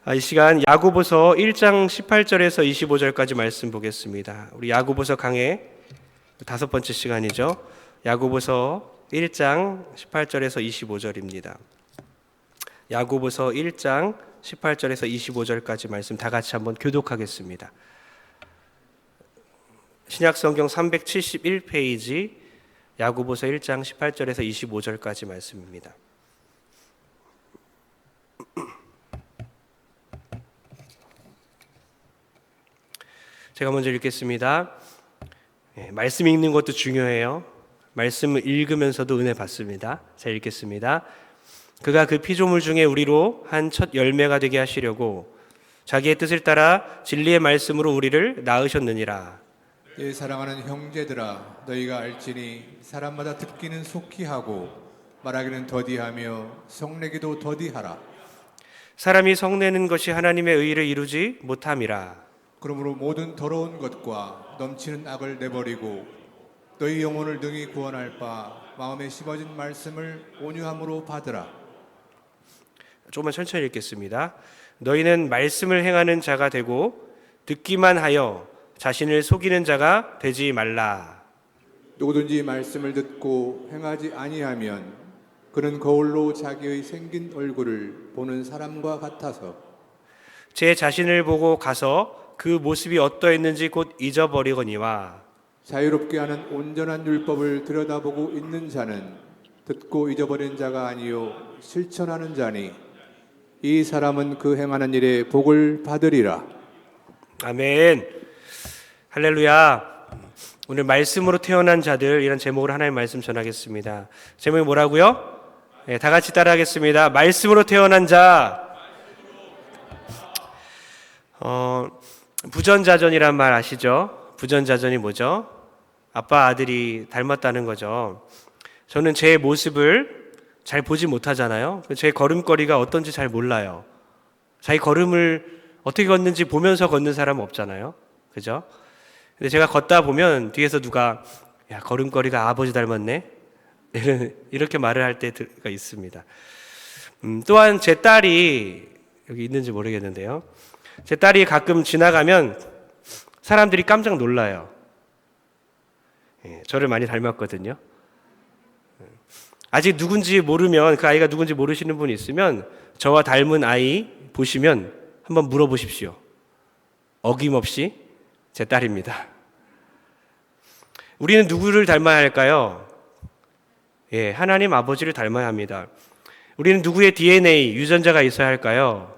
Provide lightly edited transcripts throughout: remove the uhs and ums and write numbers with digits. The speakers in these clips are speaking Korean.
이 시간 야고보서 1장 18절에서 25절까지 말씀 보겠습니다. 우리 야고보서 강의 5번째 시간이죠. 야고보서 1장 18절에서 25절입니다. 야고보서 1장 18절에서 25절까지 말씀 다 같이 한번 교독하겠습니다. 신약성경 371페이지 야고보서 1장 18절에서 25절까지 말씀입니다. 제가 먼저 읽겠습니다. 말씀 읽는 것도 중요해요. 말씀을 읽으면서도 은혜 받습니다. 자, 읽겠습니다. 그가 그 피조물 중에 우리로 한 첫 열매가 되게 하시려고 자기의 뜻을 따라 진리의 말씀으로 우리를 낳으셨느니라. 내 사랑하는 형제들아, 너희가 알지니 사람마다 듣기는 속히 하고 말하기는 더디하며 성내기도 더디하라. 사람이 성내는 것이 하나님의 의를 이루지 못함이라. 그러므로 모든 더러운 것과 넘치는 악을 내버리고 너희 영혼을 능히 구원할 바 마음에 심어진 말씀을 온유함으로 받으라. 조금만 천천히 읽겠습니다. 너희는 말씀을 행하는 자가 되고 듣기만 하여 자신을 속이는 자가 되지 말라. 누구든지 말씀을 듣고 행하지 아니하면 그는 거울로 자기의 생긴 얼굴을 보는 사람과 같아서 제 자신을 보고 가서 그 모습이 어떠했는지 곧 잊어버리거니와. 자유롭게 하는 온전한 율법을 들여다보고 있는 자는 듣고 잊어버린 자가 아니요 실천하는 자니 이 사람은 그 행하는 일에 복을 받으리라. 아멘. 할렐루야. 오늘 말씀으로 태어난 자들, 이런 제목으로 하나님의 말씀 전하겠습니다. 제목이 뭐라고요? 네, 다 같이 따라하겠습니다. 말씀으로 태어난 자. 부전자전이란 말 아시죠? 부전자전이 뭐죠? 아빠 아들이 닮았다는 거죠. 저는 제 모습을 잘 보지 못하잖아요. 제 걸음걸이가 어떤지 잘 몰라요. 자기 걸음을 어떻게 걷는지 보면서 걷는 사람은 없잖아요. 그죠? 근데 제가 걷다 보면 뒤에서 누가 야, 걸음걸이가 아버지 닮았네? 이렇게 말을 할 때가 있습니다. 또한 제 딸이 여기 있는지 모르겠는데요. 제 딸이 가끔 지나가면 사람들이 깜짝 놀라요. 저를 많이 닮았거든요. 아직 누군지 모르면, 그 아이가 누군지 모르시는 분이 있으면 저와 닮은 아이 보시면 한번 물어보십시오. 어김없이 제 딸입니다. 우리는 누구를 닮아야 할까요? 하나님 아버지를 닮아야 합니다. 우리는 누구의 DNA, 유전자가 있어야 할까요?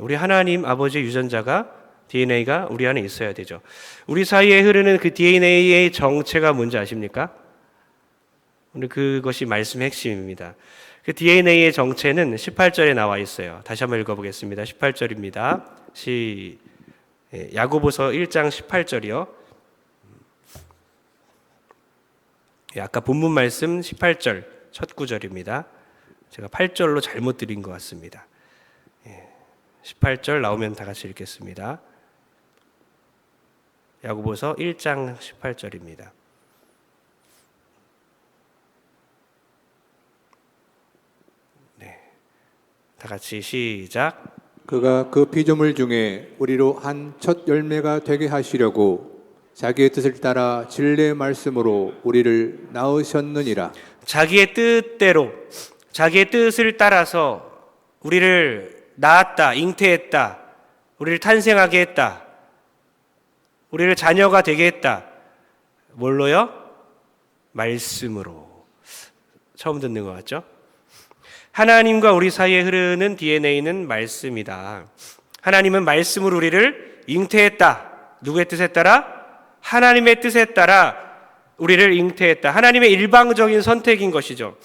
우리 하나님 아버지의 유전자가, DNA가 우리 안에 있어야 되죠. 우리 사이에 흐르는 그 DNA의 정체가 뭔지 아십니까? 오늘 그것이 말씀의 핵심입니다. 그 DNA의 정체는 18절에 나와 있어요. 다시 한번 읽어보겠습니다. 18절입니다. 야고보서 1장 18절이요. 아까 본문 말씀 18절 첫 구절입니다. 제가 8절로 잘못 드린 것 같습니다. 18절 나오면 다 같이 읽겠습니다. 야고보서 1장 18절입니다. 다 같이 시작. 그가 그 피조물 중에 우리로 한 첫 열매가 되게 하시려고 자기의 뜻을 따라 진리의 말씀으로 우리를 낳으셨느니라. 자기의 뜻대로, 자기의 뜻을 따라서 우리를 낳았다, 잉태했다, 우리를 탄생하게 했다, 우리를 자녀가 되게 했다. 뭘로요? 말씀으로. 처음 듣는 것 같죠? 하나님과 우리 사이에 흐르는 DNA는 말씀이다. 하나님은 말씀으로 우리를 잉태했다. 누구의 뜻에 따라? 하나님의 뜻에 따라 우리를 잉태했다. 하나님의 일방적인 선택인 것이죠.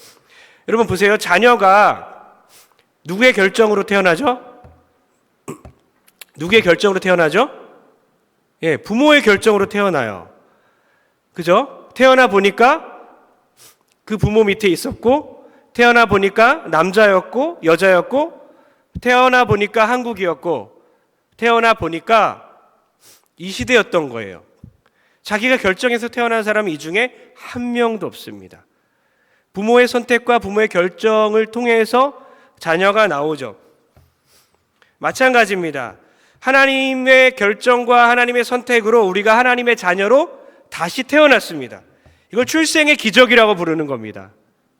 여러분 보세요. 자녀가 누구의 결정으로 태어나죠? 누구의 결정으로 태어나죠? 부모의 결정으로 태어나요. 그죠? 태어나 보니까 그 부모 밑에 있었고, 태어나 보니까 남자였고 여자였고, 태어나 보니까 한국이었고, 태어나 보니까 이 시대였던 거예요. 자기가 결정해서 태어난 사람은 이 중에 한 명도 없습니다. 부모의 선택과 부모의 결정을 통해서 자녀가 나오죠. 마찬가지입니다. 하나님의 결정과 하나님의 선택으로 우리가 하나님의 자녀로 다시 태어났습니다. 이걸 출생의 기적이라고 부르는 겁니다.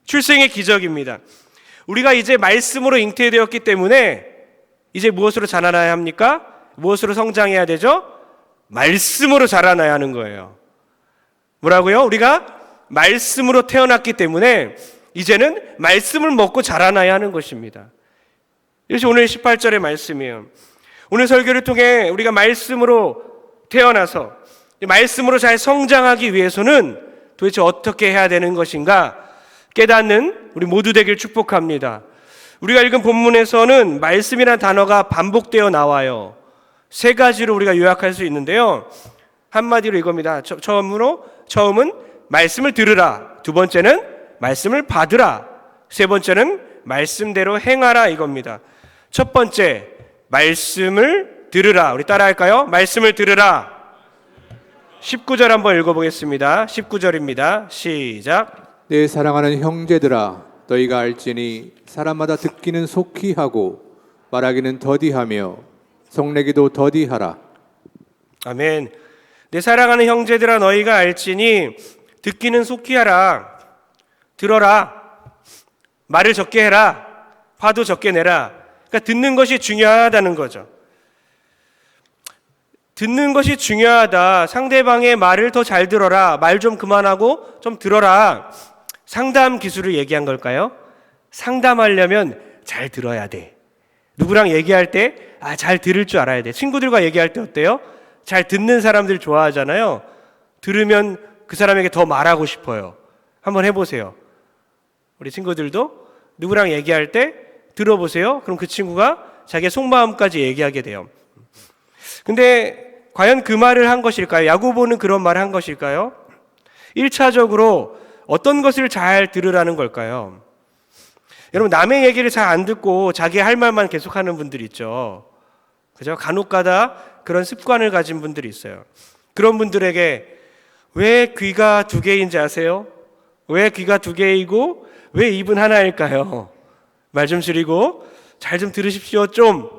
출생의 기적입니다. 우리가 이제 말씀으로 잉태되었기 때문에 이제 무엇으로 자라나야 합니까? 무엇으로 성장해야 되죠? 말씀으로 자라나야 하는 거예요. 뭐라고요? 우리가 말씀으로 태어났기 때문에 이제는 말씀을 먹고 자라나야 하는 것입니다. 이것이 오늘 18절의 말씀이에요. 오늘 설교를 통해 우리가 말씀으로 태어나서 말씀으로 잘 성장하기 위해서는 도대체 어떻게 해야 되는 것인가 깨닫는 우리 모두 되길 축복합니다. 우리가 읽은 본문에서는 말씀이라는 단어가 반복되어 나와요. 세 가지로 우리가 요약할 수 있는데요. 한마디로 이겁니다. 처음은 말씀을 들으라. 두 번째는 말씀을 받으라. 세 번째는 말씀대로 행하라 이겁니다. 첫 번째, 말씀을 들으라. 우리 따라할까요? 말씀을 들으라. 19절 한번 읽어보겠습니다. 19절입니다. 시작. 내 사랑하는 형제들아 너희가 알지니 사람마다 듣기는 속히 하고 말하기는 더디하며 성내기도 더디하라. 아멘. 내 사랑하는 형제들아 너희가 알지니 듣기는 속히 하라. 들어라. 말을 적게 해라. 화도 적게 내라. 그러니까 듣는 것이 중요하다는 거죠. 듣는 것이 중요하다. 상대방의 말을 더 잘 들어라. 말 좀 그만하고 좀 들어라. 상담 기술을 얘기한 걸까요? 상담하려면 잘 들어야 돼. 누구랑 얘기할 때 잘 들을 줄 알아야 돼. 친구들과 얘기할 때 어때요? 잘 듣는 사람들 좋아하잖아요. 들으면 그 사람에게 더 말하고 싶어요. 한번 해보세요. 우리 친구들도 누구랑 얘기할 때 들어보세요. 그럼 그 친구가 자기의 속마음까지 얘기하게 돼요. 근데 과연 그 말을 한 것일까요? 야고보는 그런 말을 한 것일까요? 1차적으로 어떤 것을 잘 들으라는 걸까요? 여러분, 남의 얘기를 잘 안 듣고 자기 할 말만 계속하는 분들 있죠. 그죠? 간혹가다 그런 습관을 가진 분들이 있어요. 그런 분들에게 왜 귀가 두 개인지 아세요? 왜 귀가 두 개이고 왜 입은 하나일까요? 말 좀 줄이고 잘 좀 들으십시오. 좀.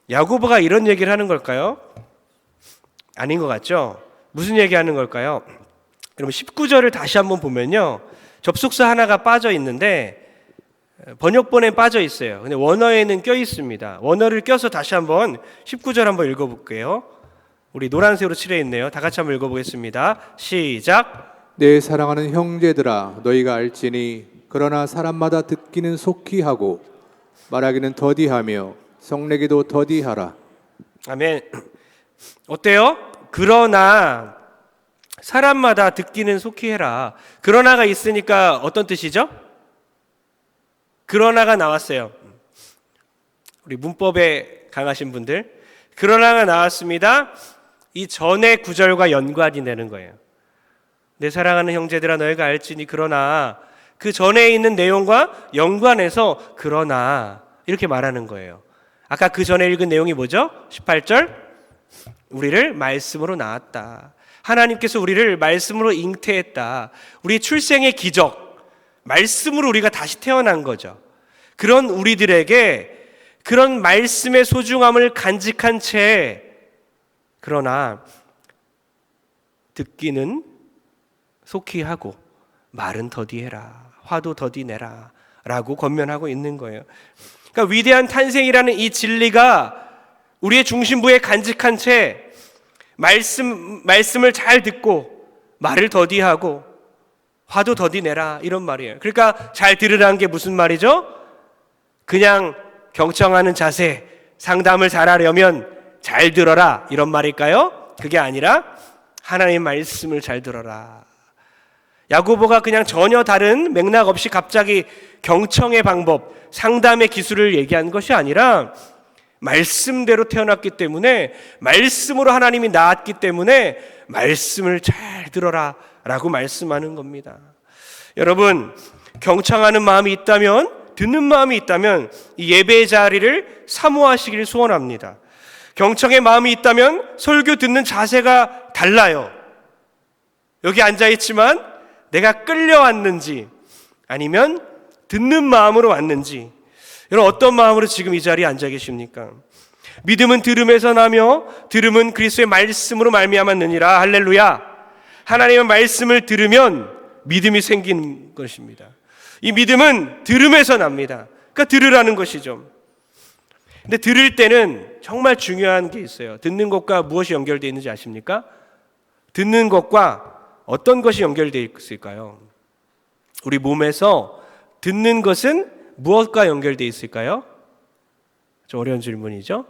야고보가 이런 얘기를 하는 걸까요? 아닌 것 같죠? 무슨 얘기하는 걸까요? 여러분 19절을 다시 한번 보면요, 접속사 하나가 빠져 있는데 번역본에 빠져 있어요. 근데 원어에는 껴 있습니다. 원어를 껴서 다시 한번 19절 한번 읽어볼게요. 우리 노란색으로 칠해 있네요. 다 같이 한번 읽어보겠습니다. 시작. 내 사랑하는 형제들아 너희가 알지니 그러나 사람마다 듣기는 속히 하고 말하기는 더디하며 성내기도 더디하라. 아멘. 어때요? 그러나 사람마다 듣기는 속히 해라. 그러나가 있으니까 어떤 뜻이죠? 그러나가 나왔어요. 우리 문법에 강하신 분들, 그러나가 나왔습니다. 이 전의 구절과 연관이 되는 거예요. 내 사랑하는 형제들아 너희가 알지니 그러나, 그 전에 있는 내용과 연관해서 그러나 이렇게 말하는 거예요. 아까 그 전에 읽은 내용이 뭐죠? 18절, 우리를 말씀으로 낳았다. 하나님께서 우리를 말씀으로 잉태했다. 우리 출생의 기적, 말씀으로 우리가 다시 태어난 거죠. 그런 우리들에게 그런 말씀의 소중함을 간직한 채, 그러나 듣기는 속히 하고 말은 더디해라, 화도 더디 내라 라고 권면하고 있는 거예요. 그러니까 위대한 탄생이라는 이 진리가 우리의 중심부에 간직한 채 말씀을 잘 듣고 말을 더디하고 화도 더디 내라, 이런 말이에요. 그러니까 잘 들으라는 게 무슨 말이죠? 그냥 경청하는 자세, 상담을 잘하려면 잘 들어라 이런 말일까요? 그게 아니라 하나님의 말씀을 잘 들어라. 야고보가 그냥 전혀 다른 맥락 없이 갑자기 경청의 방법, 상담의 기술을 얘기한 것이 아니라 말씀대로 태어났기 때문에, 말씀으로 하나님이 낳았기 때문에 말씀을 잘 들어라 라고 말씀하는 겁니다. 여러분, 경청하는 마음이 있다면, 듣는 마음이 있다면 이 예배의 자리를 사모하시길 소원합니다. 경청의 마음이 있다면 설교 듣는 자세가 달라요. 여기 앉아있지만 내가 끌려왔는지 아니면 듣는 마음으로 왔는지, 여러분 어떤 마음으로 지금 이 자리에 앉아 계십니까? 믿음은 들음에서 나며 들음은 그리스도의 말씀으로 말미암았느니라. 할렐루야. 하나님의 말씀을 들으면 믿음이 생기는 것입니다. 이 믿음은 들음에서 납니다. 그러니까 들으라는 것이죠. 근데 들을 때는 정말 중요한 게 있어요. 듣는 것과 무엇이 연결되어 있는지 아십니까? 듣는 것과 어떤 것이 연결되어 있을까요? 우리 몸에서 듣는 것은 무엇과 연결되어 있을까요? 좀 어려운 질문이죠.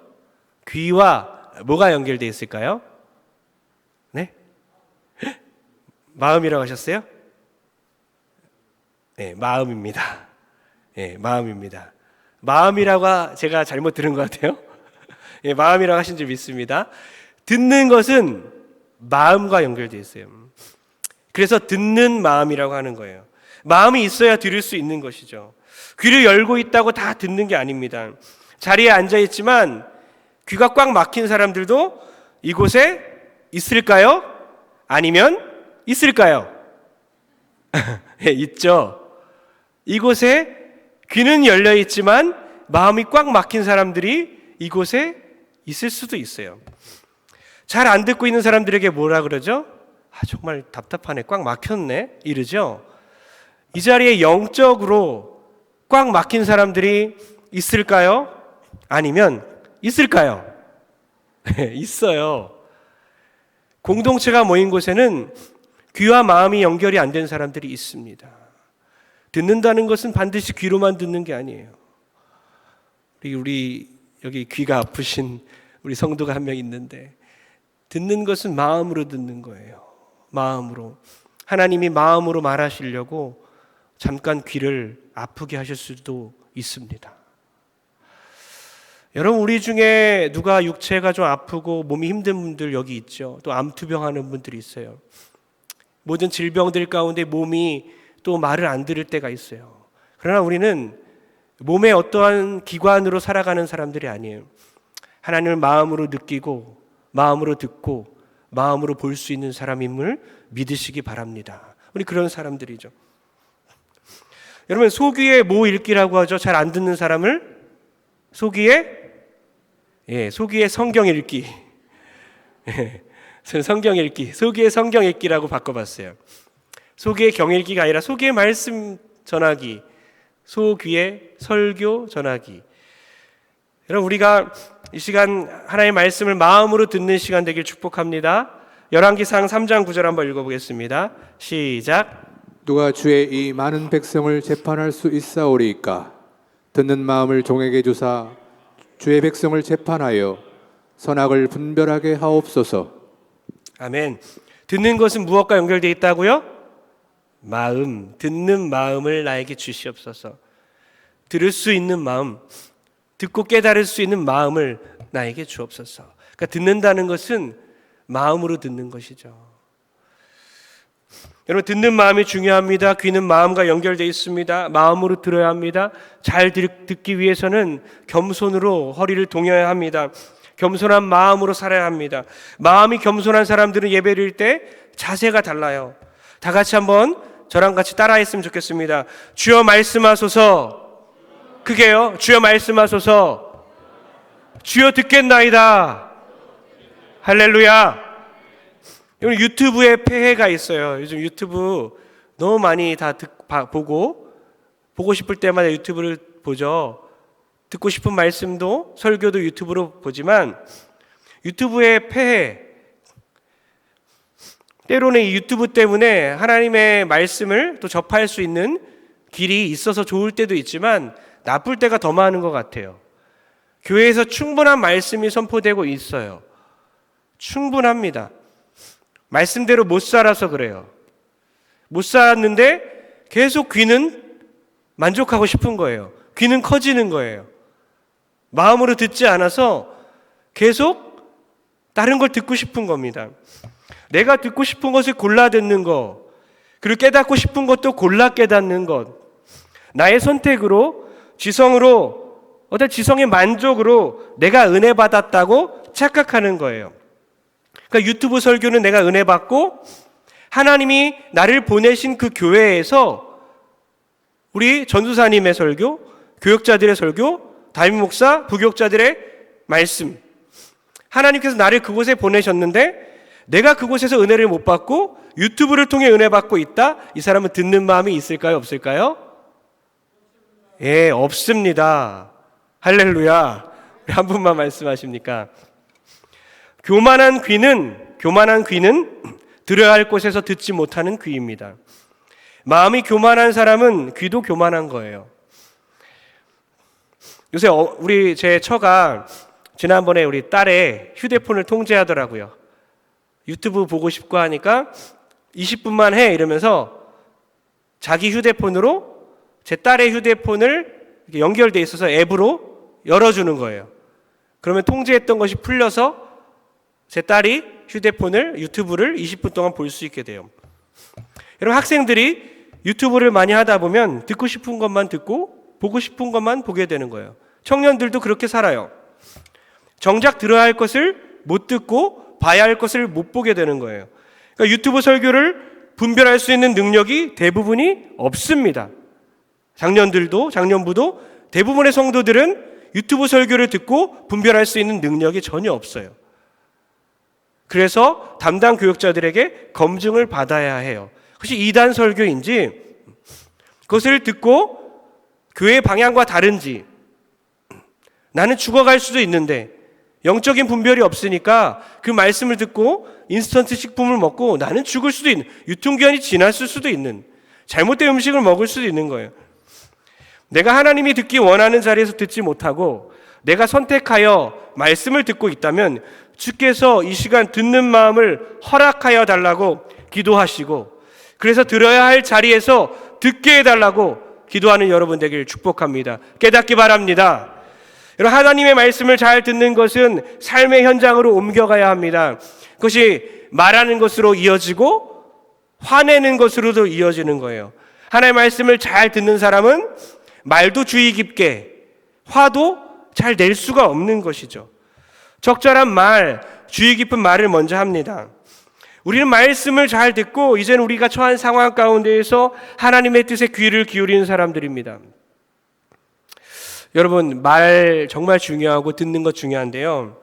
귀와 뭐가 연결되어 있을까요? 네? 마음이라고 하셨어요? 네, 마음입니다. 네, 마음입니다. 마음이라고 제가 잘못 들은 것 같아요. 네, 마음이라고 하신 줄 믿습니다. 듣는 것은 마음과 연결되어 있어요. 그래서 듣는 마음이라고 하는 거예요. 마음이 있어야 들을 수 있는 것이죠. 귀를 열고 있다고 다 듣는 게 아닙니다. 자리에 앉아 있지만 귀가 꽉 막힌 사람들도 이곳에 있을까요? 아니면 있을까요? 네, 있죠. 이곳에 귀는 열려 있지만 마음이 꽉 막힌 사람들이 이곳에 있을 수도 있어요. 잘 안 듣고 있는 사람들에게 뭐라 그러죠? 정말 답답하네, 꽉 막혔네 이러죠. 이 자리에 영적으로 꽉 막힌 사람들이 있을까요? 아니면 있을까요? 있어요. 공동체가 모인 곳에는 귀와 마음이 연결이 안 된 사람들이 있습니다. 듣는다는 것은 반드시 귀로만 듣는 게 아니에요. 우리 여기 귀가 아프신 우리 성도가 한 명 있는데 듣는 것은 마음으로 듣는 거예요. 마음으로. 하나님이 마음으로 말하시려고 잠깐 귀를 아프게 하실 수도 있습니다. 여러분, 우리 중에 누가 육체가 좀 아프고 몸이 힘든 분들 여기 있죠. 또 암투병 하는 분들이 있어요. 모든 질병들 가운데 몸이 또 말을 안 들을 때가 있어요. 그러나 우리는 몸의 어떠한 기관으로 살아가는 사람들이 아니에요. 하나님을 마음으로 느끼고 마음으로 듣고 마음으로 볼 수 있는 사람임을 믿으시기 바랍니다. 우리 그런 사람들이죠. 여러분, 소귀에 뭐 읽기라고 하죠? 잘 안 듣는 사람을 소귀에 성경 읽기. 성경 읽기. 소귀에 성경 읽기라고 바꿔봤어요. 소귀의 경 읽기가 아니라 소귀의 말씀 전하기. 소귀의 설교 전하기. 여러분, 우리가 이 시간 하나님의 말씀을 마음으로 듣는 시간 되길 축복합니다. 열왕기상 3장 9절 한번 읽어보겠습니다. 시작. 누가 주의 이 많은 백성을 재판할 수 있사오리이까? 듣는 마음을 종에게 주사 주의 백성을 재판하여 선악을 분별하게 하옵소서. 아멘. 듣는 것은 무엇과 연결되어 있다고요? 마음. 듣는 마음을 나에게 주시옵소서. 들을 수 있는 마음, 듣고 깨달을 수 있는 마음을 나에게 주옵소서. 그러니까 듣는다는 것은 마음으로 듣는 것이죠. 여러분, 듣는 마음이 중요합니다. 귀는 마음과 연결되어 있습니다. 마음으로 들어야 합니다. 잘 듣기 위해서는 겸손으로 허리를 동여야 합니다. 겸손한 마음으로 살아야 합니다. 마음이 겸손한 사람들은 예배 드릴 때 자세가 달라요. 다 같이 한번 저랑 같이 따라했으면 좋겠습니다. 주여 말씀하소서. 크게요. 주여 말씀하소서. 주여 듣겠나이다. 할렐루야. 여러분, 유튜브에 폐해가 있어요. 요즘 유튜브 너무 많이 다 보고 싶을 때마다 유튜브를 보죠. 듣고 싶은 말씀도 설교도 유튜브로 보지만 유튜브의 폐해, 때로는 이 유튜브 때문에 하나님의 말씀을 또 접할 수 있는 길이 있어서 좋을 때도 있지만 나쁠 때가 더 많은 것 같아요. 교회에서 충분한 말씀이 선포되고 있어요. 충분합니다. 말씀대로 못 살아서 그래요. 못 살았는데 계속 귀는 만족하고 싶은 거예요. 귀는 커지는 거예요. 마음으로 듣지 않아서 계속 다른 걸 듣고 싶은 겁니다. 내가 듣고 싶은 것을 골라 듣는 것, 그리고 깨닫고 싶은 것도 골라 깨닫는 것, 나의 선택으로, 지성으로, 어떤 지성의 만족으로 내가 은혜 받았다고 착각하는 거예요. 그러니까 유튜브 설교는 내가 은혜 받고 하나님이 나를 보내신 그 교회에서 우리 전도사님의 설교, 교역자들의 설교, 담임 목사, 부교육자들의 말씀. 하나님께서 나를 그곳에 보내셨는데 내가 그곳에서 은혜를 못 받고 유튜브를 통해 은혜 받고 있다? 이 사람은 듣는 마음이 있을까요? 없을까요? 예, 없습니다. 할렐루야. 우리 한 분만 말씀하십니까? 교만한 귀는 들어야 할 곳에서 듣지 못하는 귀입니다. 마음이 교만한 사람은 귀도 교만한 거예요. 요새 제 처가 지난번에 우리 딸의 휴대폰을 통제하더라고요. 유튜브 보고 싶고 하니까 20분만 해 이러면서 자기 휴대폰으로 제 딸의 휴대폰을 연결돼 있어서 앱으로 열어주는 거예요. 그러면 통제했던 것이 풀려서 제 딸이 유튜브를 20분 동안 볼 수 있게 돼요. 여러분, 학생들이 유튜브를 많이 하다 보면 듣고 싶은 것만 듣고 보고 싶은 것만 보게 되는 거예요. 청년들도 그렇게 살아요. 정작 들어야 할 것을 못 듣고 봐야 할 것을 못 보게 되는 거예요. 그러니까 유튜브 설교를 분별할 수 있는 능력이 대부분이 없습니다. 작년부도 대부분의 성도들은 유튜브 설교를 듣고 분별할 수 있는 능력이 전혀 없어요. 그래서 담당 교육자들에게 검증을 받아야 해요. 혹시 이단 설교인지, 그것을 듣고 교회 방향과 다른지, 나는 죽어갈 수도 있는데 영적인 분별이 없으니까 그 말씀을 듣고 인스턴트 식품을 먹고 나는 죽을 수도 있는, 유통기한이 지났을 수도 있는, 잘못된 음식을 먹을 수도 있는 거예요. 내가 하나님이 듣기 원하는 자리에서 듣지 못하고 내가 선택하여 말씀을 듣고 있다면 주께서 이 시간 듣는 마음을 허락하여 달라고 기도하시고, 그래서 들어야 할 자리에서 듣게 해달라고 기도하는 여러분 되길 축복합니다. 깨닫기 바랍니다. 여러분, 하나님의 말씀을 잘 듣는 것은 삶의 현장으로 옮겨가야 합니다. 그것이 말하는 것으로 이어지고 화내는 것으로도 이어지는 거예요. 하나님의 말씀을 잘 듣는 사람은 말도 주의 깊게, 화도 잘 낼 수가 없는 것이죠. 적절한 말, 주의 깊은 말을 먼저 합니다. 우리는 말씀을 잘 듣고 이제는 우리가 처한 상황 가운데에서 하나님의 뜻에 귀를 기울이는 사람들입니다. 여러분, 말 정말 중요하고 듣는 것 중요한데요.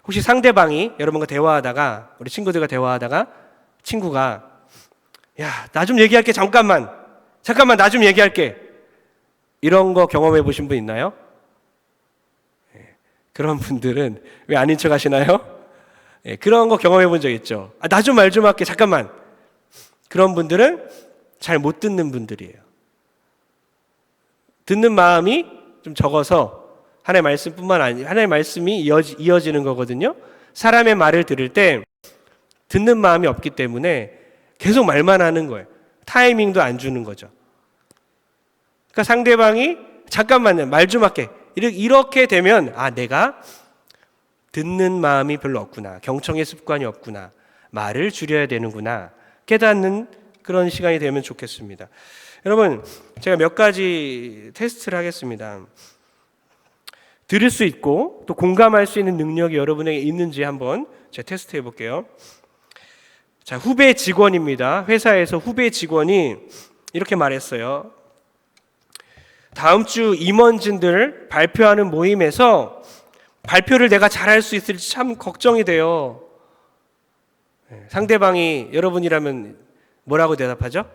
혹시 상대방이 여러분과 대화하다가, 우리 친구들과 대화하다가 친구가 야, 나 좀 얘기할게, 잠깐만 나 좀 얘기할게, 이런 거 경험해 보신 분 있나요? 그런 분들은 왜 아닌 척 하시나요? 그런 거 경험해 본 적 있죠. 나 좀 말 좀 할게, 잠깐만. 그런 분들은 잘 못 듣는 분들이에요. 듣는 마음이 좀 적어서 하나님의 말씀뿐만 아니라 하나님의 말씀이 이어지는 거거든요. 사람의 말을 들을 때 듣는 마음이 없기 때문에 계속 말만 하는 거예요. 타이밍도 안 주는 거죠. 그러니까 상대방이 잠깐만요, 말 좀 할게, 이렇게 되면 내가 듣는 마음이 별로 없구나, 경청의 습관이 없구나, 말을 줄여야 되는구나 깨닫는 그런 시간이 되면 좋겠습니다. 여러분, 제가 몇 가지 테스트를 하겠습니다. 들을 수 있고 또 공감할 수 있는 능력이 여러분에게 있는지 한번 제가 테스트 해볼게요. 자, 후배 직원입니다. 회사에서 후배 직원이 이렇게 말했어요. 다음 주 임원진들 발표하는 모임에서 발표를 내가 잘할 수 있을지 참 걱정이 돼요. 상대방이 여러분이라면 뭐라고 대답하죠?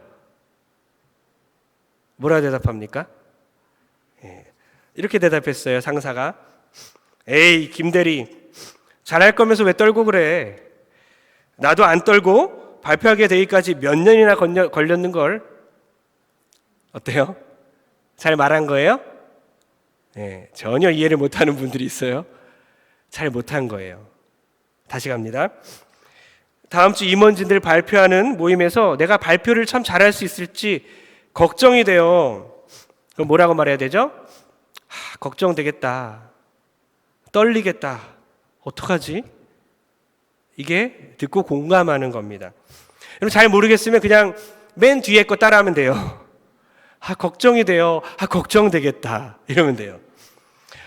뭐라고 대답합니까? 이렇게 대답했어요. 상사가, 에이 김대리, 잘할 거면서 왜 떨고 그래? 나도 안 떨고 발표하게 되기까지 몇 년이나 걸렸는걸. 어때요? 잘 말한 거예요? 전혀 이해를 못하는 분들이 있어요. 잘 못한 거예요. 다시 갑니다. 다음 주 임원진들 발표하는 모임에서 내가 발표를 참 잘할 수 있을지 걱정이 돼요. 그럼 뭐라고 말해야 되죠? 걱정되겠다, 떨리겠다, 어떡하지? 이게 듣고 공감하는 겁니다. 여러분, 잘 모르겠으면 그냥 맨 뒤에 거 따라하면 돼요. 걱정이 돼요. 걱정되겠다, 이러면 돼요.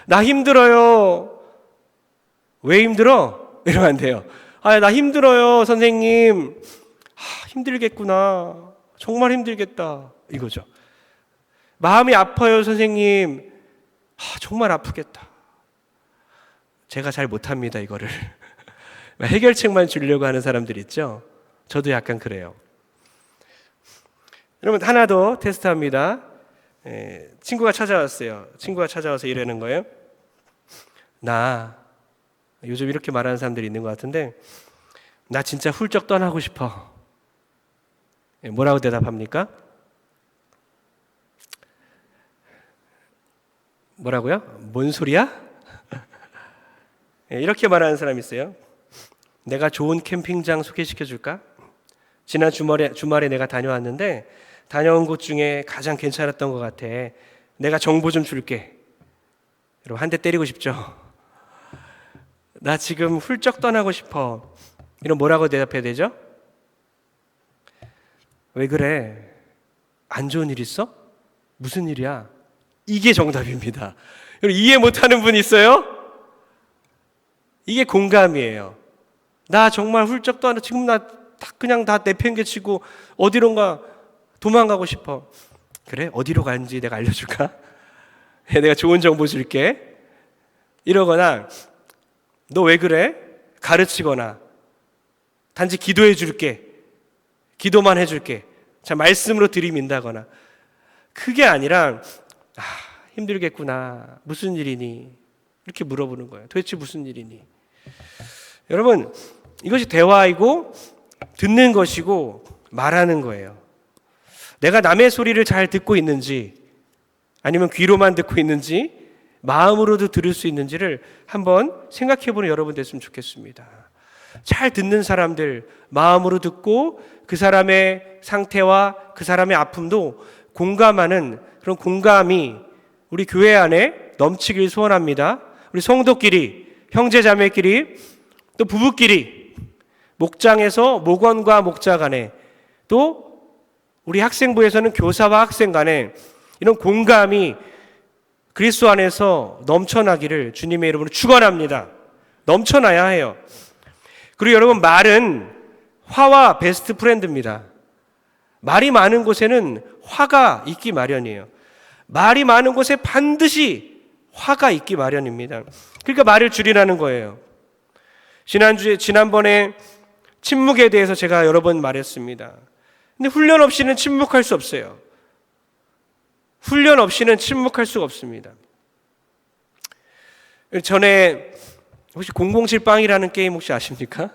나 힘들어요. 왜 힘들어? 이러면 안 돼요. 나 힘들어요, 선생님. 힘들겠구나, 정말 힘들겠다, 이거죠. 마음이 아파요, 선생님. 정말 아프겠다. 제가 잘 못합니다, 이거를. 해결책만 주려고 하는 사람들 있죠? 저도 약간 그래요. 여러분, 하나 더 테스트합니다. 친구가 찾아왔어요. 친구가 찾아와서 이러는 거예요. 나 요즘 이렇게 말하는 사람들이 있는 것 같은데, 나 진짜 훌쩍 떠나고 싶어. 뭐라고 대답합니까? 뭐라고요? 뭔 소리야? 이렇게 말하는 사람이 있어요. 내가 좋은 캠핑장 소개시켜 줄까? 지난 주말에 내가 다녀왔는데 다녀온 곳 중에 가장 괜찮았던 것 같아. 내가 정보 좀 줄게. 여러분, 한 대 때리고 싶죠? 나 지금 훌쩍 떠나고 싶어. 이런 뭐라고 대답해야 되죠? 왜 그래? 안 좋은 일 있어? 무슨 일이야? 이게 정답입니다. 여러분, 이해 못하는 분 있어요? 이게 공감이에요. 나 정말 훌쩍 떠나, 지금 나 그냥 다 내팽개치고 어디론가 도망가고 싶어. 그래? 어디로 가는지 내가 알려줄까? 내가 좋은 정보 줄게. 이러거나, 너 왜 그래? 가르치거나, 단지 기도해 줄게. 기도만 해줄게. 자, 말씀으로 들이민다거나. 그게 아니라, 힘들겠구나. 무슨 일이니? 이렇게 물어보는 거예요. 도대체 무슨 일이니? 여러분, 이것이 대화이고 듣는 것이고 말하는 거예요. 내가 남의 소리를 잘 듣고 있는지, 아니면 귀로만 듣고 있는지, 마음으로도 들을 수 있는지를 한번 생각해보는 여러분 됐으면 좋겠습니다. 잘 듣는 사람들, 마음으로 듣고 그 사람의 상태와 그 사람의 아픔도 공감하는 그런 공감이 우리 교회 안에 넘치길 소원합니다. 우리 성도끼리, 형제자매끼리, 또 부부끼리, 목장에서 목원과 목자 간에, 또 우리 학생부에서는 교사와 학생 간에 이런 공감이 그리스도 안에서 넘쳐나기를 주님의 이름으로 축원합니다. 넘쳐나야 해요. 그리고 여러분, 말은 화와 베스트 프렌드입니다. 말이 많은 곳에는 화가 있기 마련이에요. 말이 많은 곳에 반드시 화가 있기 마련입니다. 그러니까 말을 줄이라는 거예요. 지난번에 침묵에 대해서 제가 여러 번 말했습니다. 근데 훈련 없이는 침묵할 수 없어요. 훈련 없이는 침묵할 수가 없습니다. 전에 혹시 007빵이라는 게임 혹시 아십니까?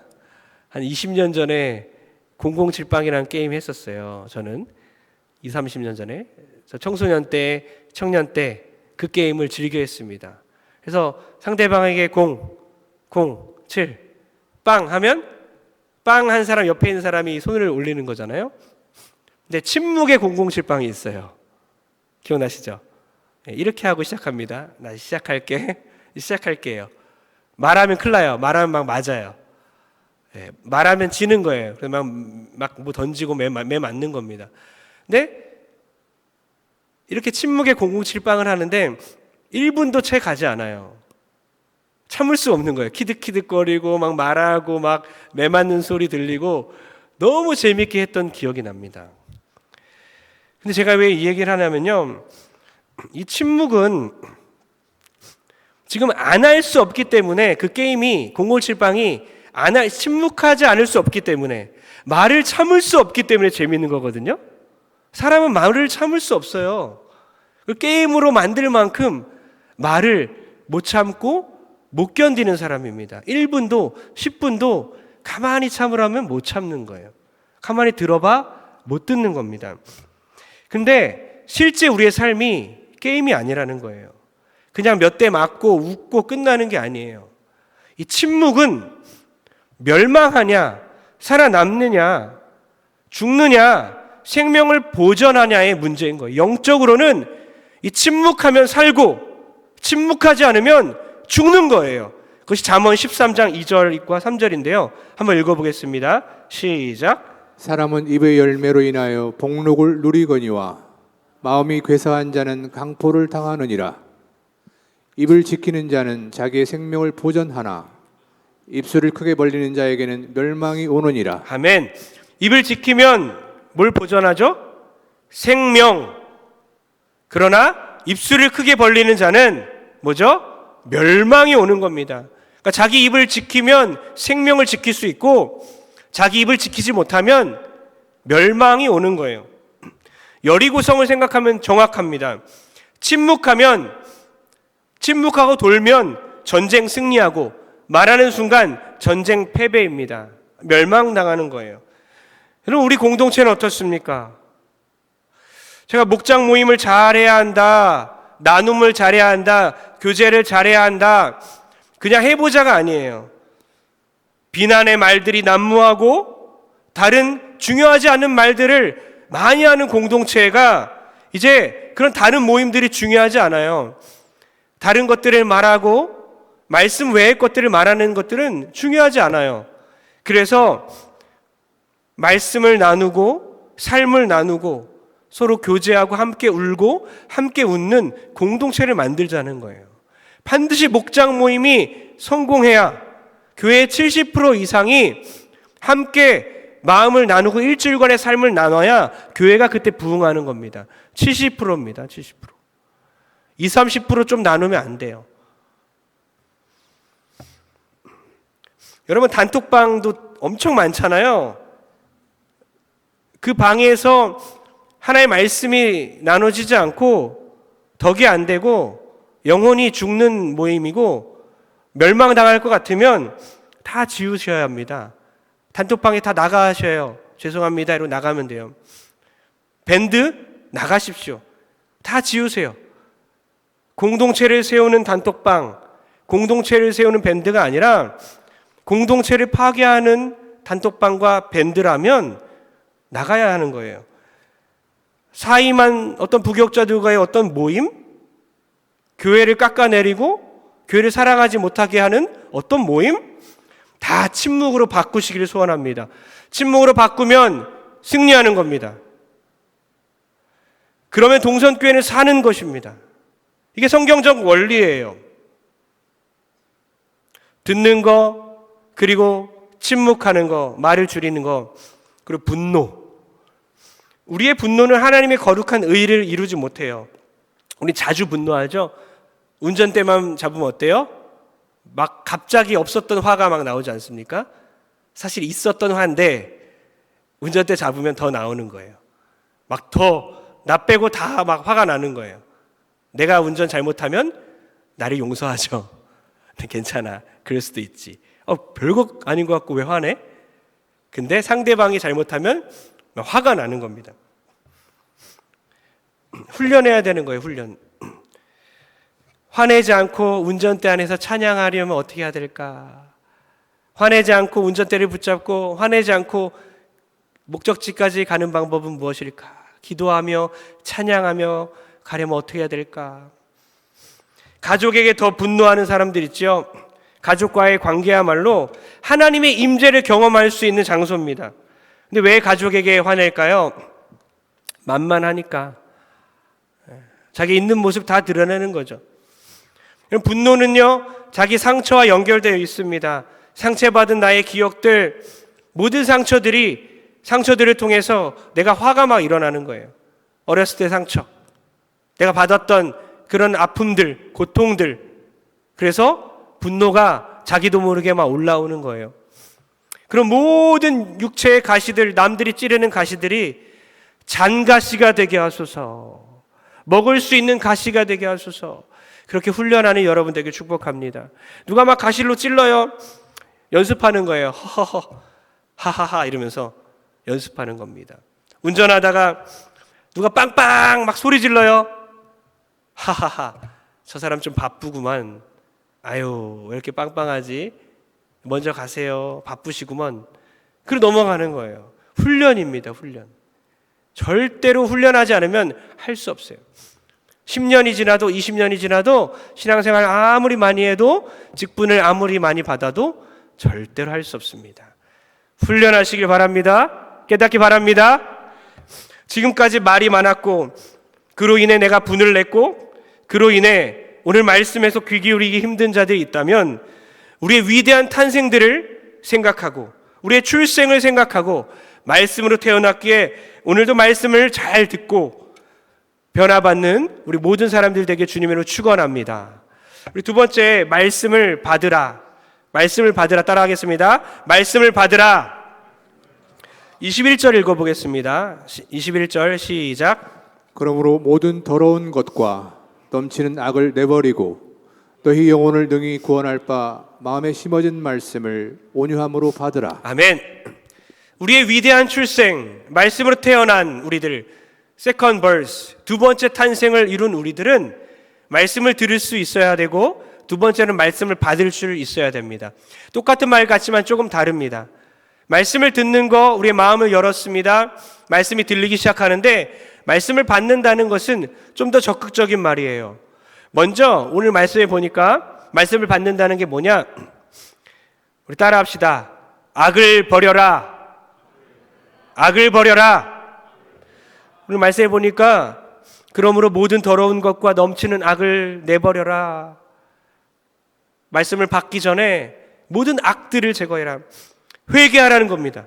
한 20년 전에 007빵이라는 게임 했었어요. 저는 20, 30년 전에. 청소년 때, 청년 때 그 게임을 즐겨 했습니다. 그래서 상대방에게 7, 빵 하면 빵 한 사람 옆에 있는 사람이 손을 올리는 거잖아요. 근데 침묵의 007빵이 있어요. 기억나시죠? 이렇게 하고 시작합니다. 나 시작할게요. 말하면 큰일 나요. 말하면 막 맞아요. 말하면 지는 거예요. 그래서 막 뭐 던지고 매 맞는 겁니다. 근데 이렇게 침묵의 007빵을 하는데 1분도 채 가지 않아요. 참을 수 없는 거예요. 키득키득거리고 막 말하고 막 매 맞는 소리 들리고 너무 재밌게 했던 기억이 납니다. 근데 제가 왜 이 얘기를 하냐면요, 이 침묵은 지금 안 할 수 없기 때문에, 그 게임이 007빵이 침묵하지 않을 수 없기 때문에, 말을 참을 수 없기 때문에 재밌는 거거든요. 사람은 말을 참을 수 없어요. 그 게임으로 만들 만큼 말을 못 참고 못 견디는 사람입니다. 1분도 10분도 가만히 참으라면 못 참는 거예요. 가만히 들어봐 못 듣는 겁니다. 근데 실제 우리의 삶이 게임이 아니라는 거예요. 그냥 몇 대 맞고 웃고 끝나는 게 아니에요. 이 침묵은 멸망하냐, 살아남느냐, 죽느냐, 생명을 보존하냐의 문제인 거예요. 영적으로는 이 침묵하면 살고 침묵하지 않으면 죽는 거예요. 그것이 잠언 13장 2절과 3절인데요. 한번 읽어보겠습니다. 시작. 사람은 입의 열매로 인하여 복록을 누리거니와 마음이 괴사한 자는 강포를 당하느니라. 입을 지키는 자는 자기의 생명을 보전하나 입술을 크게 벌리는 자에게는 멸망이 오느니라. 아멘. 입을 지키면 뭘 보전하죠? 생명. 그러나 입술을 크게 벌리는 자는 뭐죠? 멸망이 오는 겁니다. 그러니까 자기 입을 지키면 생명을 지킬 수 있고 자기 입을 지키지 못하면 멸망이 오는 거예요. 여리고성을 생각하면 정확합니다. 침묵하고 돌면 전쟁 승리하고 말하는 순간 전쟁 패배입니다. 멸망당하는 거예요. 여러분, 우리 공동체는 어떻습니까? 제가 목장 모임을 잘해야 한다, 나눔을 잘해야 한다, 교제를 잘해야 한다, 그냥 해보자가 아니에요. 비난의 말들이 난무하고 다른 중요하지 않은 말들을 많이 하는 공동체가 이제 그런 다른 모임들이 중요하지 않아요. 다른 것들을 말하고 말씀 외의 것들을 말하는 것들은 중요하지 않아요. 그래서 말씀을 나누고 삶을 나누고 서로 교제하고 함께 울고 함께 웃는 공동체를 만들자는 거예요. 반드시 목장 모임이 성공해야 교회의 70% 이상이 함께 마음을 나누고 일주일간의 삶을 나눠야 교회가 그때 부흥하는 겁니다. 70%입니다. 70%. 20, 30% 나누면 안 돼요. 여러분, 단톡방도 엄청 많잖아요. 그 방에서 하나의 말씀이 나눠지지 않고 덕이 안 되고 영혼이 죽는 모임이고 멸망당할 것 같으면 다 지우셔야 합니다. 단톡방에 다 나가셔요. 죄송합니다. 이러고 나가면 돼요. 밴드 나가십시오. 다 지우세요. 공동체를 세우는 단톡방, 공동체를 세우는 밴드가 아니라 공동체를 파괴하는 단톡방과 밴드라면 나가야 하는 거예요. 사이만 어떤 부격자들과의 어떤 모임, 교회를 깎아내리고 교회를 사랑하지 못하게 하는 어떤 모임, 다 침묵으로 바꾸시기를 소원합니다. 침묵으로 바꾸면 승리하는 겁니다. 그러면 동선교회는 사는 것입니다. 이게 성경적 원리예요. 듣는 거, 그리고 침묵하는 거, 말을 줄이는 거, 그리고 분노. 우리의 분노는 하나님의 거룩한 의를 이루지 못해요. 우리 자주 분노하죠? 운전대만 잡으면 어때요? 막 갑자기 없었던 화가 막 나오지 않습니까? 사실 있었던 화인데 운전대 잡으면 더 나오는 거예요. 막 더 나 빼고 다 막 화가 나는 거예요. 내가 운전 잘못하면 나를 용서하죠. 괜찮아. 그럴 수도 있지. 별거 아닌 것 같고 왜 화내? 근데 상대방이 잘못하면 화가 나는 겁니다. 훈련해야 되는 거예요. 훈련. 화내지 않고 운전대 안에서 찬양하려면 어떻게 해야 될까? 화내지 않고 운전대를 붙잡고 화내지 않고 목적지까지 가는 방법은 무엇일까? 기도하며 찬양하며 가려면 어떻게 해야 될까? 가족에게 더 분노하는 사람들 있죠? 가족과의 관계야말로 하나님의 임재를 경험할 수 있는 장소입니다. 근데 왜 가족에게 화낼까요? 만만하니까. 자기 있는 모습 다 드러내는 거죠. 분노는요, 자기 상처와 연결되어 있습니다. 상처받은 나의 기억들, 모든 상처들을 통해서 내가 화가 막 일어나는 거예요. 어렸을 때 상처, 내가 받았던 그런 아픔들, 고통들, 그래서 분노가 자기도 모르게 막 올라오는 거예요. 그럼 모든 육체의 가시들, 남들이 찌르는 가시들이 잔가시가 되게 하소서, 먹을 수 있는 가시가 되게 하소서. 그렇게 훈련하는 여러분들에게 축복합니다. 누가 막 가시로 찔러요? 연습하는 거예요. 허허허, 하하하 이러면서 연습하는 겁니다. 운전하다가 누가 빵빵 막 소리 질러요? 하하하, 저 사람 좀 바쁘구만. 아유, 왜 이렇게 빵빵하지? 먼저 가세요. 바쁘시구먼. 그리고 넘어가는 거예요. 훈련입니다. 훈련. 절대로 훈련하지 않으면 할 수 없어요. 10년이 지나도 20년이 지나도 신앙생활 아무리 많이 해도 직분을 아무리 많이 받아도 절대로 할 수 없습니다. 훈련하시길 바랍니다. 깨닫기 바랍니다. 지금까지 말이 많았고 그로 인해 내가 분을 냈고 그로 인해 오늘 말씀에서 귀 기울이기 힘든 자들이 있다면 우리의 위대한 탄생들을 생각하고 우리의 출생을 생각하고 말씀으로 태어났기에 오늘도 말씀을 잘 듣고 변화받는 우리 모든 사람들 되게 주님으로 축원합니다. 우리 두 번째, 말씀을 받으라. 말씀을 받으라. 따라하겠습니다. 말씀을 받으라. 21절 읽어보겠습니다. 21절 시작. 그러므로 모든 더러운 것과 넘치는 악을 내버리고 너희 영혼을 능히 구원할 바 마음에 심어진 말씀을 온유함으로 받으라. 아멘. 우리의 위대한 출생, 말씀으로 태어난 우리들, 세컨드 버스, 두 번째 탄생을 이룬 우리들은 말씀을 들을 수 있어야 되고, 두 번째는 말씀을 받을 수 있어야 됩니다. 똑같은 말 같지만 조금 다릅니다. 말씀을 듣는 거, 우리의 마음을 열었습니다. 말씀이 들리기 시작하는데, 말씀을 받는다는 것은 좀 더 적극적인 말이에요. 먼저 오늘 말씀에 보니까 말씀을 받는다는 게 뭐냐? 우리 따라합시다. 악을 버려라. 악을 버려라. 오늘 말씀해 보니까 그러므로 모든 더러운 것과 넘치는 악을 내버려라. 말씀을 받기 전에 모든 악들을 제거해라. 회개하라는 겁니다.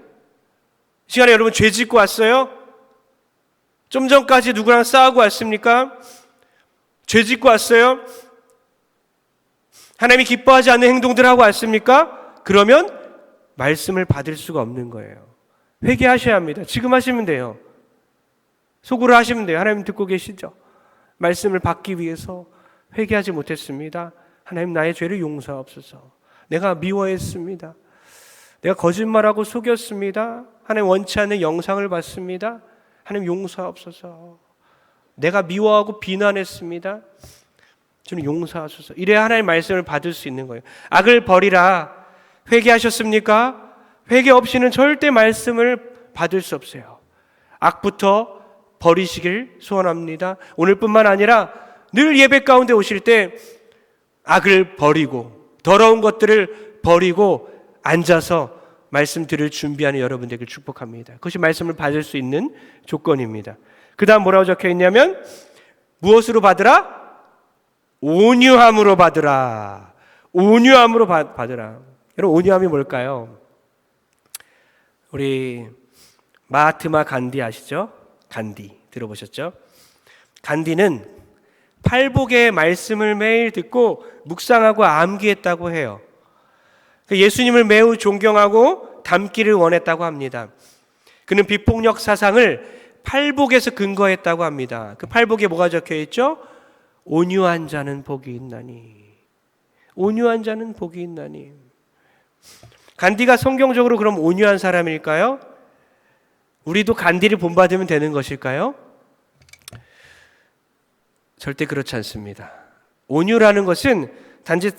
이 시간에 여러분 죄 짓고 왔어요? 좀 전까지 누구랑 싸우고 왔습니까? 죄 짓고 왔어요? 하나님이 기뻐하지 않는 행동들 하고 왔습니까? 그러면 말씀을 받을 수가 없는 거예요. 회개하셔야 합니다. 지금 하시면 돼요. 속으로 하시면 돼요. 하나님 듣고 계시죠? 말씀을 받기 위해서 회개하지 못했습니다. 하나님 나의 죄를 용서하옵소서. 내가 미워했습니다. 내가 거짓말하고 속였습니다. 하나님 원치 않는 영상을 봤습니다. 하나님 용서하옵소서. 내가 미워하고 비난했습니다. 저는 용서하소서. 이래야 하나님 말씀을 받을 수 있는 거예요. 악을 버리라. 회개하셨습니까? 회개 없이는 절대 말씀을 받을 수 없어요. 악부터 버리시길 소원합니다. 오늘뿐만 아니라 늘 예배 가운데 오실 때 악을 버리고 더러운 것들을 버리고 앉아서 말씀 들을 준비하는 여러분들에게 축복합니다. 그것이 말씀을 받을 수 있는 조건입니다. 그 다음 뭐라고 적혀 있냐면 무엇으로 받으라? 온유함으로 받으라. 온유함으로 받으라. 여러분 온유함이 뭘까요? 우리 마하트마 간디 아시죠? 간디 들어보셨죠? 간디는 팔복의 말씀을 매일 듣고 묵상하고 암기했다고 해요. 예수님을 매우 존경하고 닮기를 원했다고 합니다. 그는 비폭력 사상을 팔복에서 근거했다고 합니다. 그 팔복에 뭐가 적혀 있죠? 온유한 자는 복이 있나니. 온유한 자는 복이 있나니. 간디가 성경적으로 그럼 온유한 사람일까요? 우리도 간디를 본받으면 되는 것일까요? 절대 그렇지 않습니다. 온유라는 것은 단지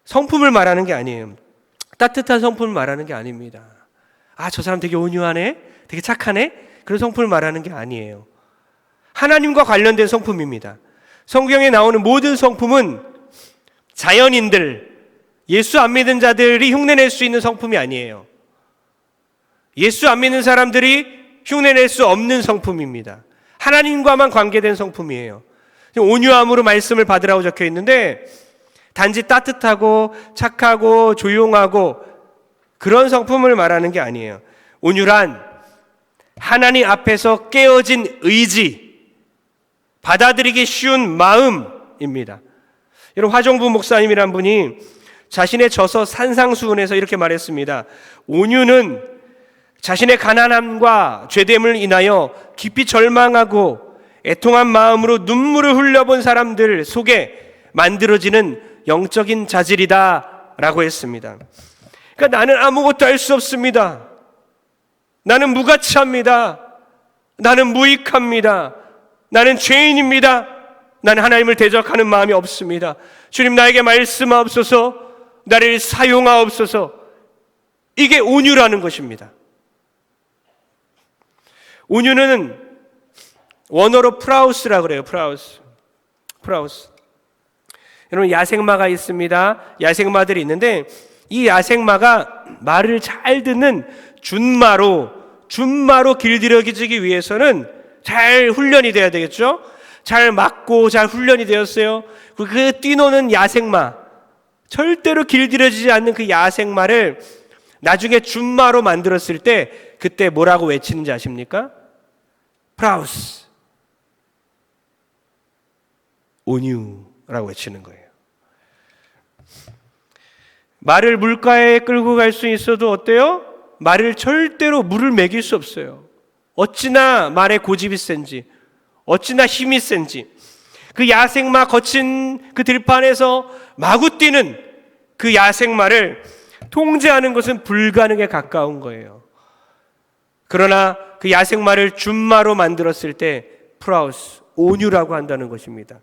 성품을 말하는 게 아니에요. 따뜻한 성품을 말하는 게 아닙니다. 아, 저 사람 되게 온유하네? 되게 착하네? 그런 성품을 말하는 게 아니에요. 하나님과 관련된 성품입니다. 성경에 나오는 모든 성품은 자연인들, 예수 안 믿는 자들이 흉내낼 수 있는 성품이 아니에요. 예수 안 믿는 사람들이 흉내낼 수 없는 성품입니다. 하나님과만 관계된 성품이에요. 온유함으로 말씀을 받으라고 적혀 있는데 단지 따뜻하고 착하고 조용하고 그런 성품을 말하는 게 아니에요. 온유란 하나님 앞에서 깨어진 의지, 받아들이기 쉬운 마음입니다. 여러분 화정부 목사님이란 분이 자신의 저서 산상수훈에서 이렇게 말했습니다. 온유는 자신의 가난함과 죄됨을 인하여 깊이 절망하고 애통한 마음으로 눈물을 흘려본 사람들 속에 만들어지는 영적인 자질이다 라고 했습니다. 그러니까 나는 아무것도 할 수 없습니다. 나는 무가치합니다. 나는 무익합니다. 나는 죄인입니다. 나는 하나님을 대적하는 마음이 없습니다. 주님 나에게 말씀하옵소서. 나를 사용하옵소서. 이게 온유라는 것입니다. 온유는 원어로 프라우스라고 그래요. 프라우스. 여러분 야생마가 있습니다. 야생마들이 있는데 이 야생마가 말을 잘 듣는 준마로 길들여지기 위해서는 잘 훈련이 돼야 되겠죠. 잘 맞고 잘 훈련이 되었어요. 그 뛰노는 야생마, 절대로 길들여지지 않는 그 야생마를 나중에 준마로 만들었을 때 그때 뭐라고 외치는지 아십니까? 프라우스, 온유 라고 외치는 거예요. 말을 물가에 끌고 갈 수 있어도 어때요? 말을 절대로 물을 먹일 수 없어요. 어찌나 말의 고집이 센지, 어찌나 힘이 센지, 그 야생마 거친 그 들판에서 마구 뛰는 그 야생마를 통제하는 것은 불가능에 가까운 거예요. 그러나 그 야생마를 준마로 만들었을 때 프라우스, 온유라고 한다는 것입니다.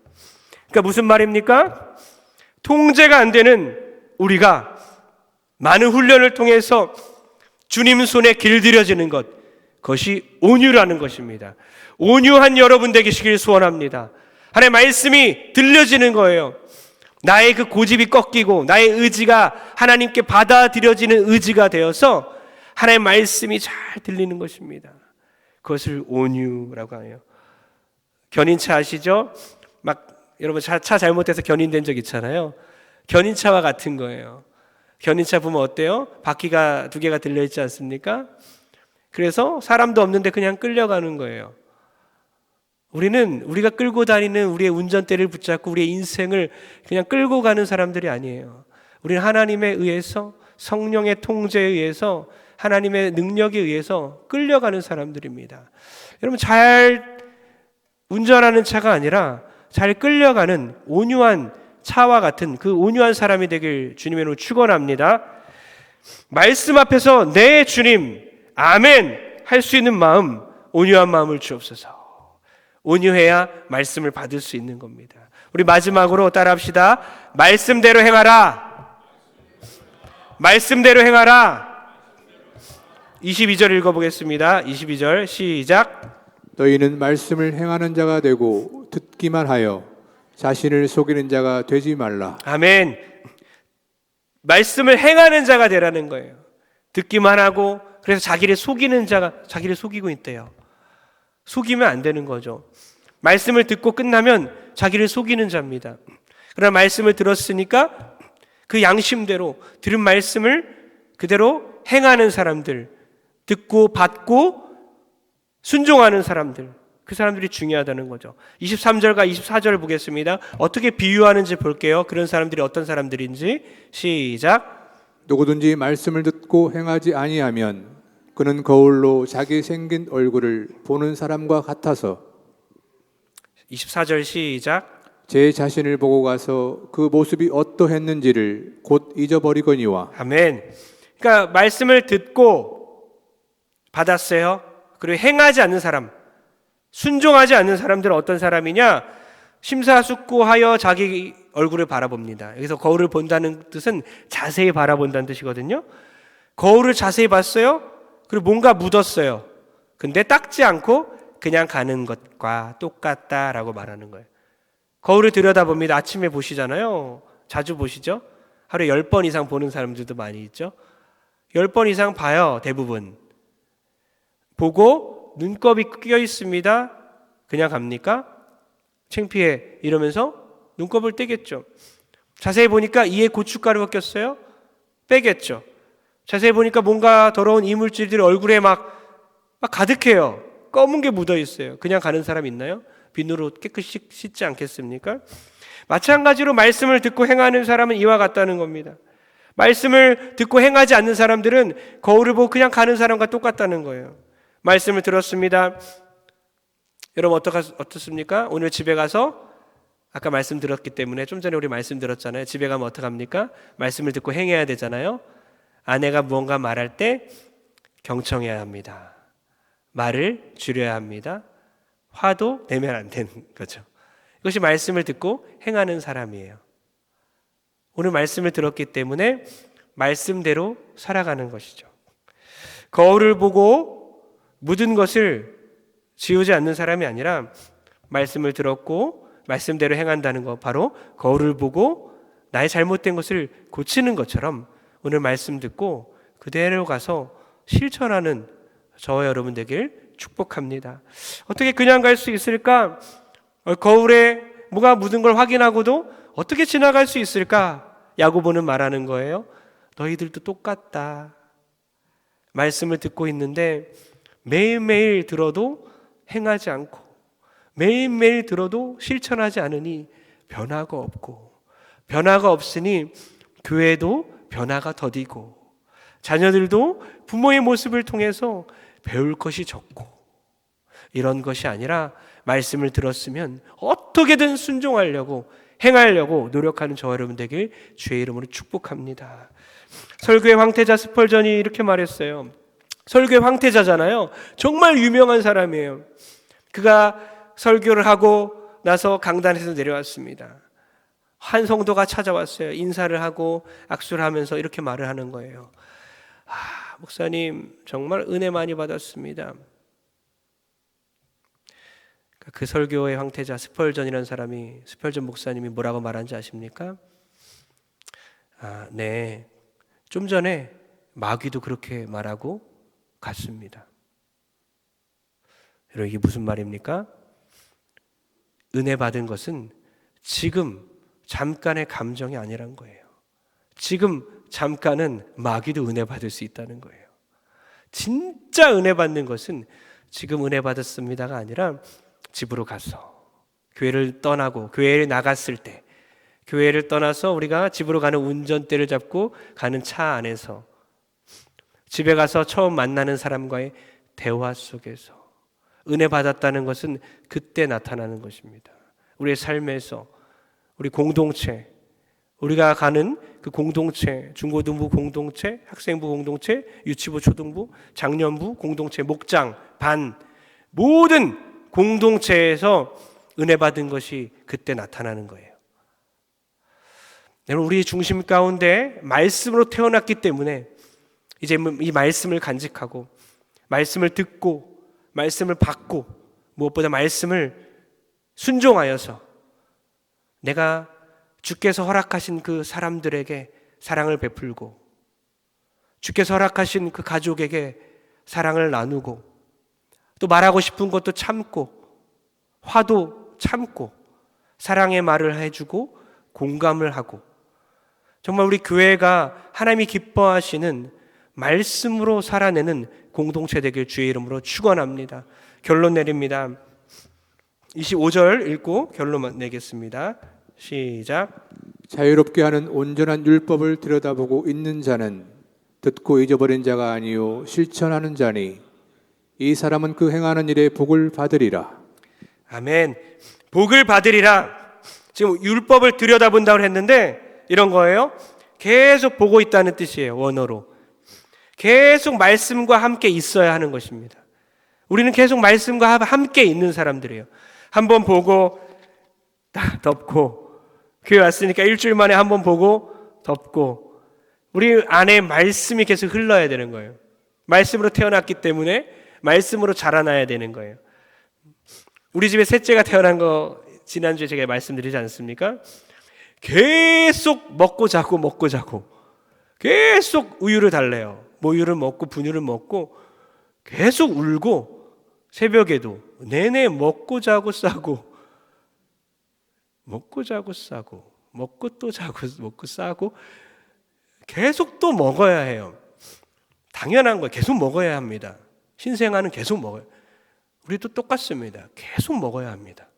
그러니까 무슨 말입니까? 통제가 안 되는 우리가 많은 훈련을 통해서 주님 손에 길들여지는 것, 그것이 온유라는 것입니다. 온유한 여러분 되시길 소원합니다. 하나님의 말씀이 들려지는 거예요. 나의 그 고집이 꺾이고 나의 의지가 하나님께 받아들여지는 의지가 되어서 하나님의 말씀이 잘 들리는 것입니다. 그것을 온유라고 해요. 견인차 아시죠? 여러분 차 잘못해서 견인된 적 있잖아요. 견인차와 같은 거예요. 견인차 보면 어때요? 바퀴가 2개가 들려있지 않습니까? 그래서 사람도 없는데 그냥 끌려가는 거예요. 우리가 끌고 다니는 우리의 운전대를 붙잡고 우리의 인생을 그냥 끌고 가는 사람들이 아니에요. 우리는 하나님에 의해서, 성령의 통제에 의해서, 하나님의 능력에 의해서 끌려가는 사람들입니다. 여러분, 잘 운전하는 차가 아니라 잘 끌려가는 온유한 차와 같은 그 온유한 사람이 되길 주님의 이름으로 축원합니다. 말씀 앞에서 네 주님 아멘 할 수 있는 마음, 온유한 마음을 주옵소서. 온유해야 말씀을 받을 수 있는 겁니다. 우리 마지막으로 따라합시다. 말씀대로 행하라. 말씀대로 행하라. 22절 읽어보겠습니다. 22절 시작. 너희는 말씀을 행하는 자가 되고 듣기만 하여 자신을 속이는 자가 되지 말라. 아멘. 말씀을 행하는 자가 되라는 거예요. 듣기만 하고 그래서 자기를 속이는 자가 자기를 속이고 있대요. 속이면 안 되는 거죠. 말씀을 듣고 끝나면 자기를 속이는 자입니다. 그러나 말씀을 들었으니까 그 양심대로 들은 말씀을 그대로 행하는 사람들, 듣고 받고 순종하는 사람들, 그 사람들이 중요하다는 거죠. 23절과 24절을 보겠습니다. 어떻게 비유하는지 볼게요. 그런 사람들이 어떤 사람들인지. 시작. 누구든지 말씀을 듣고 행하지 아니하면 그는 거울로 자기 생긴 얼굴을 보는 사람과 같아서 24절 시작. 제 자신을 보고 가서 그 모습이 어떠했는지를 곧 잊어버리거니와. 아멘. 그러니까 말씀을 듣고 받았어요. 그리고 행하지 않는 사람, 순종하지 않는 사람들은 어떤 사람이냐? 심사숙고하여 자기 얼굴을 바라봅니다. 여기서 거울을 본다는 뜻은 자세히 바라본다는 뜻이거든요. 거울을 자세히 봤어요. 그리고 뭔가 묻었어요. 근데 닦지 않고 그냥 가는 것과 똑같다라고 말하는 거예요. 거울을 들여다봅니다. 아침에 보시잖아요. 자주 보시죠? 하루에 10번 이상 보는 사람들도 많이 있죠. 10번 이상 봐요. 대부분. 보고 눈곱이 끼어 있습니다. 그냥 갑니까? 창피해 이러면서 눈곱을 떼겠죠. 자세히 보니까 이에 고춧가루가 꼈어요. 빼겠죠. 자세히 보니까 뭔가 더러운 이물질들이 얼굴에 막 가득해요. 검은 게 묻어 있어요. 그냥 가는 사람 있나요? 비누로 깨끗이 씻지 않겠습니까? 마찬가지로 말씀을 듣고 행하는 사람은 이와 같다는 겁니다. 말씀을 듣고 행하지 않는 사람들은 거울을 보고 그냥 가는 사람과 똑같다는 거예요. 말씀을 들었습니다. 여러분 어떻습니까? 오늘 집에 가서 아까 말씀 들었기 때문에 좀 전에 우리 말씀 들었잖아요. 집에 가면 어떡합니까? 말씀을 듣고 행해야 되잖아요. 아내가 무언가 말할 때 경청해야 합니다. 말을 줄여야 합니다. 화도 내면 안 되는 거죠. 이것이 말씀을 듣고 행하는 사람이에요. 오늘 말씀을 들었기 때문에 말씀대로 살아가는 것이죠. 거울을 보고 묻은 것을 지우지 않는 사람이 아니라 말씀을 들었고 말씀대로 행한다는 것, 바로 거울을 보고 나의 잘못된 것을 고치는 것처럼 오늘 말씀 듣고 그대로 가서 실천하는 저와 여러분 되길 축복합니다. 어떻게 그냥 갈 수 있을까? 거울에 뭐가 묻은 걸 확인하고도 어떻게 지나갈 수 있을까? 야고보는 말하는 거예요. 너희들도 똑같다. 말씀을 듣고 있는데 매일매일 들어도 행하지 않고 매일매일 들어도 실천하지 않으니 변화가 없고, 변화가 없으니 교회도 변화가 더디고, 자녀들도 부모의 모습을 통해서 배울 것이 적고, 이런 것이 아니라 말씀을 들었으면 어떻게든 순종하려고 행하려고 노력하는 저와 여러분 되길 주의 이름으로 축복합니다. 설교의 황태자 스펄전이 이렇게 말했어요. 설교의 황태자잖아요. 정말 유명한 사람이에요. 그가 설교를 하고 나서 강단에서 내려왔습니다. 한 성도가 찾아왔어요. 인사를 하고 악수를 하면서 이렇게 말을 하는 거예요. 목사님 정말 은혜 많이 받았습니다. 그 설교의 황태자 스펄전이라는 사람이, 스펄전 목사님이 뭐라고 말한지 아십니까? 네. 좀 전에 마귀도 그렇게 말하고 갔습니다. 여러분, 이게 무슨 말입니까? 은혜 받은 것은 지금 잠깐의 감정이 아니란 거예요. 지금 잠깐은 마귀도 은혜 받을 수 있다는 거예요. 진짜 은혜 받는 것은 지금 은혜 받았습니다가 아니라 집으로 가서, 교회를 떠나고 교회를 나갔을 때, 교회를 떠나서 우리가 집으로 가는 운전대를 잡고 가는 차 안에서, 집에 가서 처음 만나는 사람과의 대화 속에서 은혜 받았다는 것은 그때 나타나는 것입니다. 우리의 삶에서, 우리 공동체, 우리가 가는 그 공동체, 중고등부 공동체, 학생부 공동체, 유치부, 초등부, 장년부 공동체, 목장, 반, 모든 공동체에서 은혜 받은 것이 그때 나타나는 거예요. 여러분, 우리 중심 가운데 말씀으로 태어났기 때문에 이제 이 말씀을 간직하고, 말씀을 듣고, 말씀을 받고, 무엇보다 말씀을 순종하여서 내가 주께서 허락하신 그 사람들에게 사랑을 베풀고, 주께서 허락하신 그 가족에게 사랑을 나누고, 또 말하고 싶은 것도 참고, 화도 참고, 사랑의 말을 해주고 공감을 하고, 정말 우리 교회가 하나님이 기뻐하시는 말씀으로 살아내는 공동체 되길 주의 이름으로 축원합니다. 결론 내립니다. 25절 읽고 결론 내겠습니다. 시작. 자유롭게 하는 온전한 율법을 들여다보고 있는 자는 듣고 잊어버린 자가 아니요 실천하는 자니 이 사람은 그 행하는 일에 복을 받으리라. 아멘. 복을 받으리라. 지금 율법을 들여다본다고 했는데 이런 거예요. 계속 보고 있다는 뜻이에요. 원어로. 계속 말씀과 함께 있어야 하는 것입니다. 우리는 계속 말씀과 함께 있는 사람들이에요. 한번 보고 덮고, 교회 왔으니까 일주일 만에 한번 보고 덮고, 우리 안에 말씀이 계속 흘러야 되는 거예요. 말씀으로 태어났기 때문에 말씀으로 자라나야 되는 거예요. 우리 집에 셋째가 태어난 거 지난주에 제가 말씀드리지 않습니까? 계속 먹고 자고 계속 우유를 달래요. 모유를 먹고 분유를 먹고 계속 울고, 새벽에도 내내 먹고 자고 싸고, 먹고 자고 싸고, 먹고 또 자고 먹고 싸고, 계속 또 먹어야 해요. 당연한 거예요. 계속 먹어야 합니다. 신생아는 계속 먹어요. 우리도 똑같습니다. 계속 먹어야 합니다.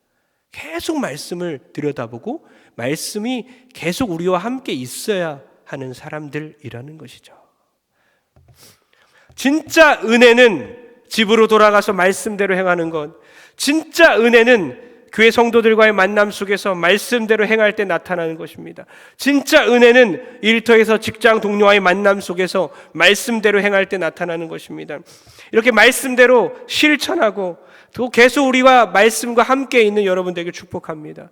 계속 말씀을 들여다보고 말씀이 계속 우리와 함께 있어야 하는 사람들이라는 것이죠. 진짜 은혜는 집으로 돌아가서 말씀대로 행하는 것, 진짜 은혜는 교회 성도들과의 만남 속에서 말씀대로 행할 때 나타나는 것입니다. 진짜 은혜는 일터에서 직장 동료와의 만남 속에서 말씀대로 행할 때 나타나는 것입니다. 이렇게 말씀대로 실천하고 또 계속 우리와 말씀과 함께 있는 여러분들에게 축복합니다.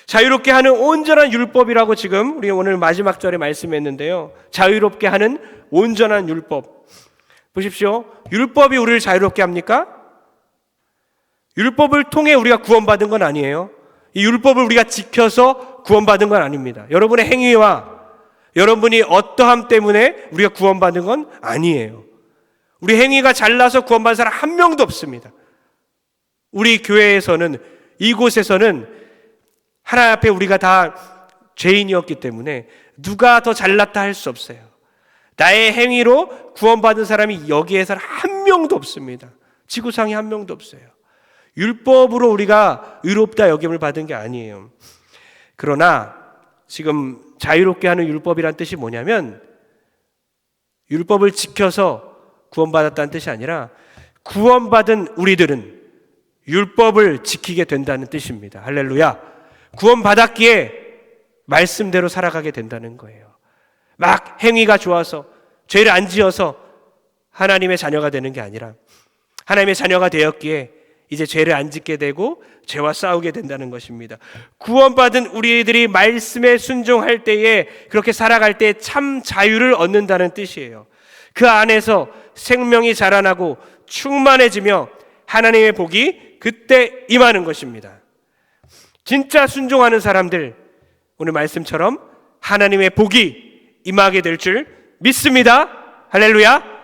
자유롭게 하는 온전한 율법이라고 지금 우리 오늘 마지막 절에 말씀했는데요. 자유롭게 하는 온전한 율법. 보십시오. 율법이 우리를 자유롭게 합니까? 율법을 통해 우리가 구원받은 건 아니에요. 이 율법을 우리가 지켜서 구원받은 건 아닙니다. 여러분의 행위와 여러분이 어떠함 때문에 우리가 구원받은 건 아니에요. 우리 행위가 잘나서 구원받은 사람 한 명도 없습니다. 우리 교회에서는, 이곳에서는 하나님 앞에 우리가 다 죄인이었기 때문에 누가 더 잘났다 할 수 없어요. 나의 행위로 구원받은 사람이 여기에서는 한 명도 없습니다. 지구상에 한 명도 없어요. 율법으로 우리가 의롭다 여김을 받은 게 아니에요. 그러나 지금 자유롭게 하는 율법이란 뜻이 뭐냐면 율법을 지켜서 구원받았다는 뜻이 아니라 구원받은 우리들은 율법을 지키게 된다는 뜻입니다. 할렐루야. 구원받았기에 말씀대로 살아가게 된다는 거예요. 막 행위가 좋아서 죄를 안 지어서 하나님의 자녀가 되는 게 아니라 하나님의 자녀가 되었기에 이제 죄를 안 짓게 되고 죄와 싸우게 된다는 것입니다. 구원받은 우리들이 말씀에 순종할 때에 그렇게 살아갈 때 참 자유를 얻는다는 뜻이에요. 그 안에서 생명이 자라나고 충만해지며 하나님의 복이 그때 임하는 것입니다. 진짜 순종하는 사람들, 오늘 말씀처럼 하나님의 복이 임하게 될 줄 믿습니다. 할렐루야.